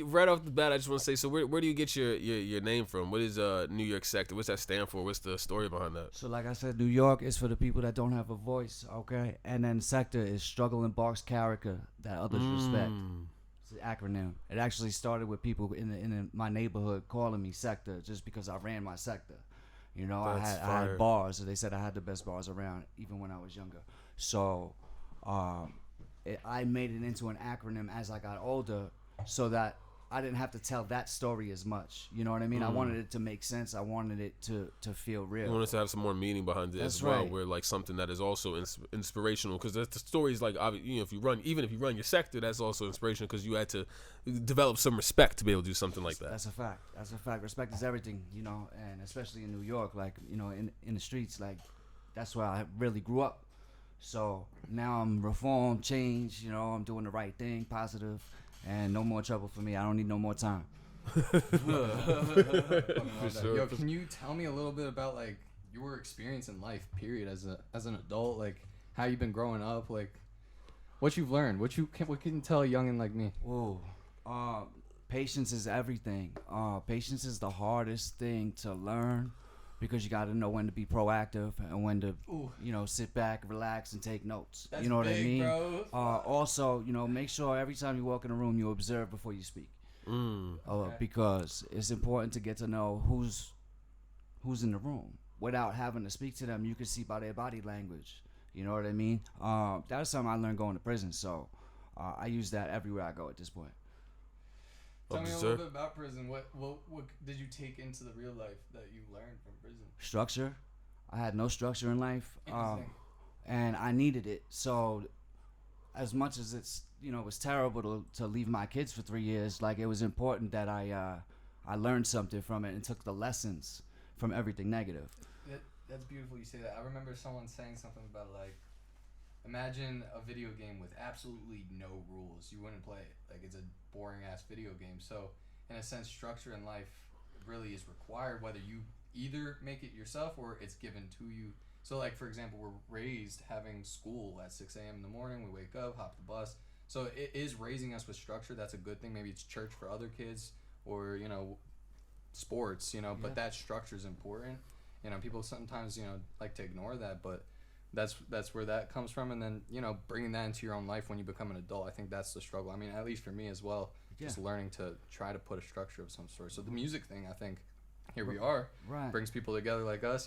Right off the bat, I just want to say, so where do you get your name from? What is New York Sector? What's that stand for? What's the story behind that? So like I said, New York is for the people that don't have a voice, okay? And then Sector is struggle and barks character that others respect. It's an acronym. It actually started with people in my neighborhood calling me Sector just because I ran my sector. You know, I had bars. So they said I had the best bars around, even when I was younger. So I made it into an acronym as I got older, so that I didn't have to tell that story as much. You know what I mean? I wanted it to make sense. I wanted it to feel real. You want us to have some more meaning behind it as well, where like something that is also inspirational. Because the stories, like, you know, if you run your sector, that's also inspirational because you had to develop some respect to be able to do something like that. That's a fact. That's a fact. Respect is everything, you know, and especially in New York, like, you know, in the streets, like, that's where I really grew up. So now I'm reformed, changed, you know, I'm doing the right thing, positive, and no more trouble for me. I don't need no more time. Sure. Yo, can you tell me a little bit about like your experience in life, period, as an adult, like how you've been growing up, like what you've learned, what can you tell a youngin' like me? Whoa, patience is everything. Patience is the hardest thing to learn because you got to know when to be proactive and when to, you know, sit back, relax, and take notes. That's you know big, what I mean? bro. Also, you know, make sure every time you walk in a room, you observe before you speak. Because it's important to get to know who's in the room. Without having to speak to them, you can see by their body language. You know what I mean? That was something I learned going to prison, so I use that everywhere I go at this point. Tell me a little bit about prison. What did you take into the real life that you learned from prison? Structure. I had no structure in life, and I needed it. So, as much as it's, you know, it was terrible to leave my kids for 3 years, like, it was important that I learned something from it and took the lessons from everything negative. That's beautiful you say that. I remember someone saying something about, like, imagine a video game with absolutely no rules. You wouldn't play it. Like, it's a boring ass video game. So in a sense, structure in life really is required, whether you either make it yourself or it's given to you. So, like, for example, we're raised having school at 6 a.m. in the morning. We wake up, hop the bus. So it is raising us with structure. That's a good thing. Maybe it's church for other kids or, you know, sports, you know, but that structure is important. You know, people sometimes, you know, like to ignore that, but that's where that comes from. And then, you know, bringing that into your own life when you become an adult, I think that's the struggle. I mean, at least for me as well, just learning to try to put a structure of some sort. So the music thing, I think, here we are, brings people together like us.